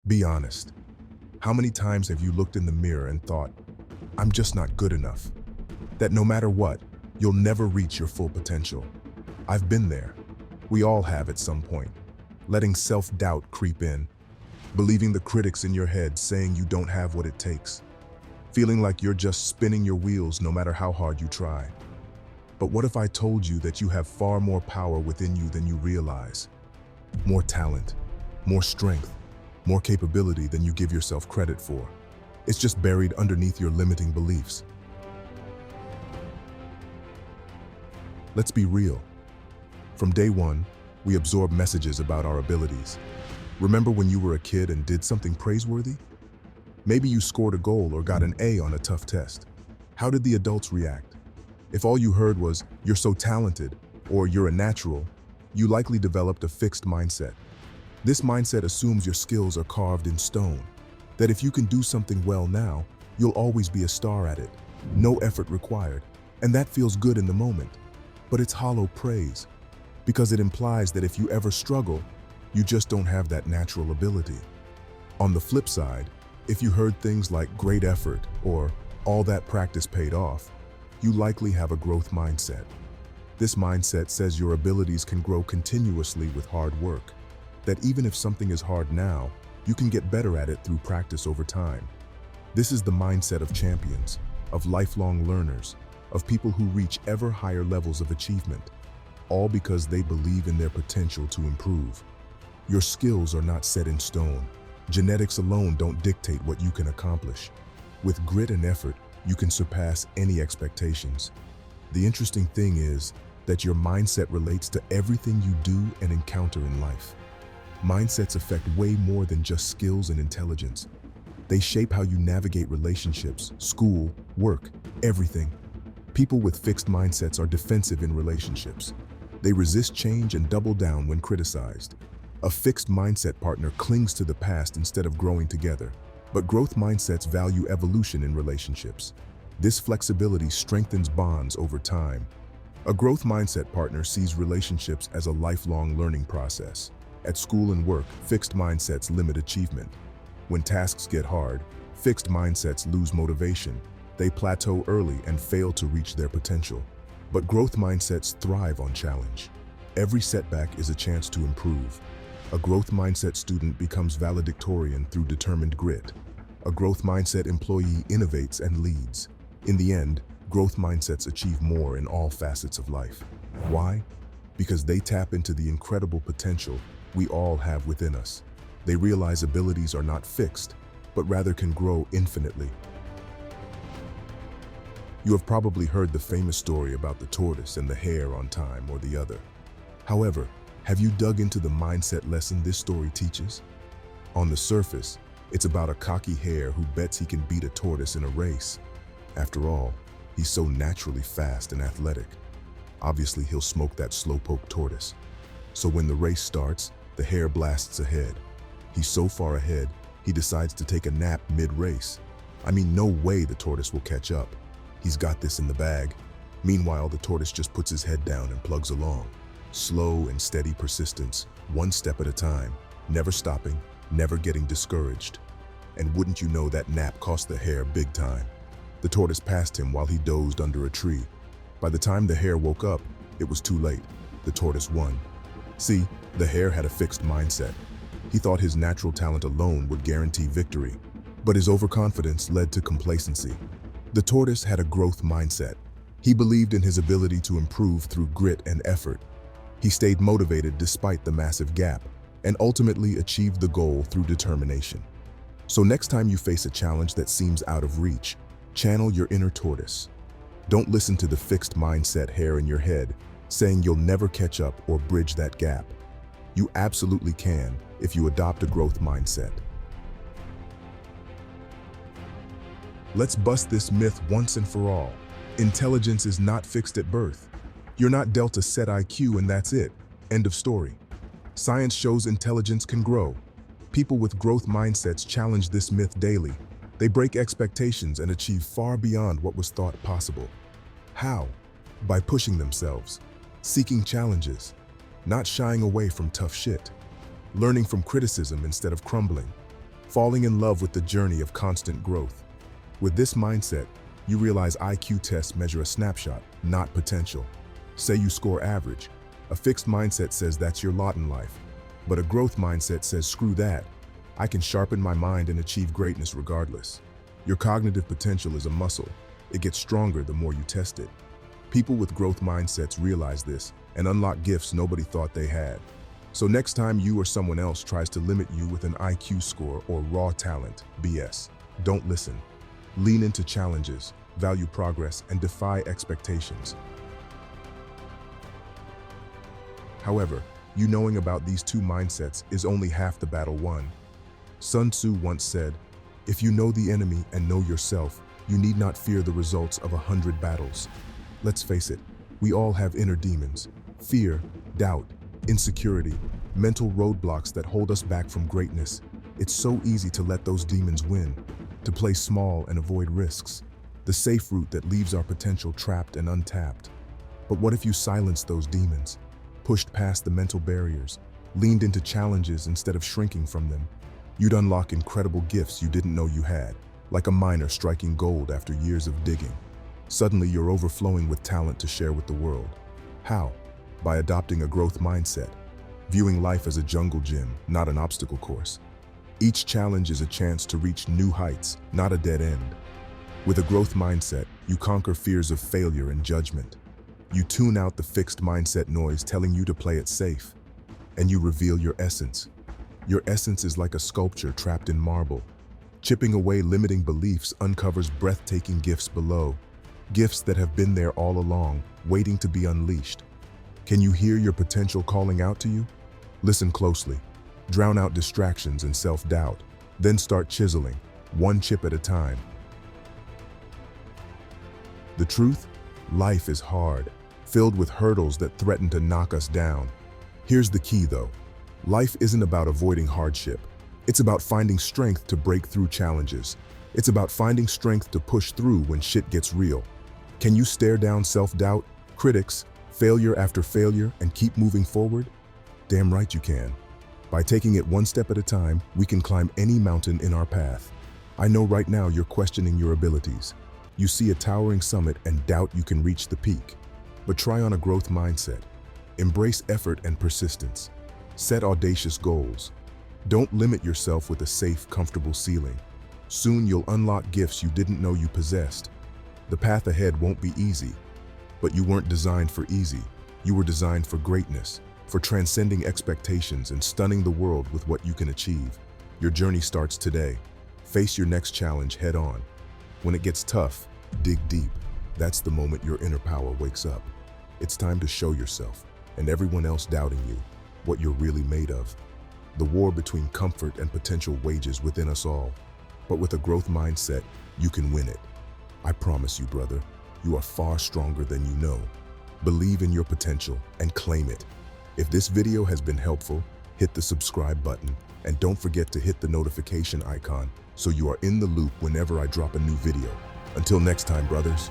Be honest. How many times have you looked in the mirror and thought, I'm just not good enough? That no matter what, you'll never reach your full potential. I've been there. We all have at some point. Letting self-doubt creep in. Believing the critics in your head saying you don't have what it takes. Feeling like you're just spinning your wheels no matter how hard you try. But what if I told you that you have far more power within you than you realize? More talent, more strength, more capability than you give yourself credit for. It's just buried underneath your limiting beliefs. Let's be real. From day one, we absorb messages about our abilities. Remember when you were a kid and did something praiseworthy? Maybe you scored a goal or got an A on a tough test. How did the adults react? If all you heard was, "You're so talented," or "You're a natural," you likely developed a fixed mindset. This mindset assumes your skills are carved in stone, that if you can do something well now, you'll always be a star at it, no effort required, and that feels good in the moment. But it's hollow praise, because it implies that if you ever struggle, you just don't have that natural ability. On the flip side, if you heard things like "great effort" or "all that practice paid off," you likely have a growth mindset. This mindset says your abilities can grow continuously with hard work, that even if something is hard now, you can get better at it through practice over time. This is the mindset of champions, of lifelong learners, of people who reach ever higher levels of achievement, all because they believe in their potential to improve. Your skills are not set in stone. Genetics alone don't dictate what you can accomplish. With grit and effort, you can surpass any expectations. The interesting thing is that your mindset relates to everything you do and encounter in life. Mindsets affect way more than just skills and intelligence. They shape how you navigate relationships, school, work, everything. People with fixed mindsets are defensive in relationships. They resist change and double down when criticized. A fixed mindset partner clings to the past instead of growing together. But growth mindsets value evolution in relationships. This flexibility strengthens bonds over time. A growth mindset partner sees relationships as a lifelong learning process. At school and work, fixed mindsets limit achievement. When tasks get hard, fixed mindsets lose motivation. They plateau early and fail to reach their potential. But growth mindsets thrive on challenge. Every setback is a chance to improve. A growth mindset student becomes valedictorian through determined grit. A growth mindset employee innovates and leads. In the end, growth mindsets achieve more in all facets of life. Why? Because they tap into the incredible potential we all have within us. They realize abilities are not fixed, but rather can grow infinitely. You have probably heard the famous story about the tortoise and the hare on time or the other. However, have you dug into the mindset lesson this story teaches? On the surface, it's about a cocky hare who bets he can beat a tortoise in a race. After all, he's so naturally fast and athletic. Obviously, he'll smoke that slowpoke tortoise. So when the race starts, the hare blasts ahead. He's so far ahead, he decides to take a nap mid-race. I mean, no way the tortoise will catch up. He's got this in the bag. Meanwhile, the tortoise just puts his head down and plugs along. Slow and steady persistence, one step at a time, never stopping, never getting discouraged. And wouldn't you know, that nap cost the hare big time. The tortoise passed him while he dozed under a tree. By the time the hare woke up, it was too late. The tortoise won. See, the hare had a fixed mindset. He thought his natural talent alone would guarantee victory, but his overconfidence led to complacency. The tortoise had a growth mindset. He believed in his ability to improve through grit and effort. He stayed motivated despite the massive gap, and ultimately achieved the goal through determination. So next time you face a challenge that seems out of reach, channel your inner tortoise. Don't listen to the fixed mindset hare in your head, saying you'll never catch up or bridge that gap. You absolutely can if you adopt a growth mindset. Let's bust this myth once and for all. Intelligence is not fixed at birth. You're not dealt a set IQ and that's it. End of story. Science shows intelligence can grow. People with growth mindsets challenge this myth daily. They break expectations and achieve far beyond what was thought possible. How? By pushing themselves, seeking challenges, not shying away from tough shit, learning from criticism instead of crumbling, falling in love with the journey of constant growth. With this mindset, you realize IQ tests measure a snapshot, not potential. Say you score average. A fixed mindset says that's your lot in life. But a growth mindset says, screw that. I can sharpen my mind and achieve greatness regardless. Your cognitive potential is a muscle. It gets stronger the more you test it. People with growth mindsets realize this and unlock gifts nobody thought they had. So next time you or someone else tries to limit you with an IQ score or raw talent, BS, don't listen. Lean into challenges, value progress, and defy expectations. However, you knowing about these two mindsets is only half the battle won. Sun Tzu once said, "If you know the enemy and know yourself, you need not fear the results of 100 battles." Let's face it, we all have inner demons: fear, doubt, insecurity, mental roadblocks that hold us back from greatness. It's so easy to let those demons win, to play small and avoid risks, the safe route that leaves our potential trapped and untapped. But what if you silenced those demons, pushed past the mental barriers, leaned into challenges instead of shrinking from them? You'd unlock incredible gifts you didn't know you had, like a miner striking gold after years of digging. Suddenly, you're overflowing with talent to share with the world. How? By adopting a growth mindset, viewing life as a jungle gym, not an obstacle course. Each challenge is a chance to reach new heights, not a dead end. With a growth mindset, you conquer fears of failure and judgment. You tune out the fixed mindset noise telling you to play it safe, and you reveal your essence. Your essence is like a sculpture trapped in marble. Chipping away limiting beliefs uncovers breathtaking gifts below, gifts that have been there all along, waiting to be unleashed. Can you hear your potential calling out to you? Listen closely. Drown out distractions and self-doubt. Then start chiseling, one chip at a time. The truth? Life is hard, filled with hurdles that threaten to knock us down. Here's the key though. Life isn't about avoiding hardship. It's about finding strength to break through challenges. It's about finding strength to push through when shit gets real. Can you stare down self-doubt, critics, failure after failure, and keep moving forward? Damn right you can. By taking it one step at a time, we can climb any mountain in our path. I know right now you're questioning your abilities. You see a towering summit and doubt you can reach the peak. But try on a growth mindset. Embrace effort and persistence. Set audacious goals. Don't limit yourself with a safe, comfortable ceiling. Soon you'll unlock gifts you didn't know you possessed. The path ahead won't be easy, but you weren't designed for easy. You were designed for greatness, for transcending expectations and stunning the world with what you can achieve. Your journey starts today. Face your next challenge head on. When it gets tough, dig deep. That's the moment your inner power wakes up. It's time to show yourself, and everyone else doubting you, what you're really made of. The war between comfort and potential wages within us all. But with a growth mindset, you can win it. I promise you, brother, you are far stronger than you know. Believe in your potential and claim it. If this video has been helpful, hit the subscribe button and don't forget to hit the notification icon so you are in the loop whenever I drop a new video. Until next time, brothers.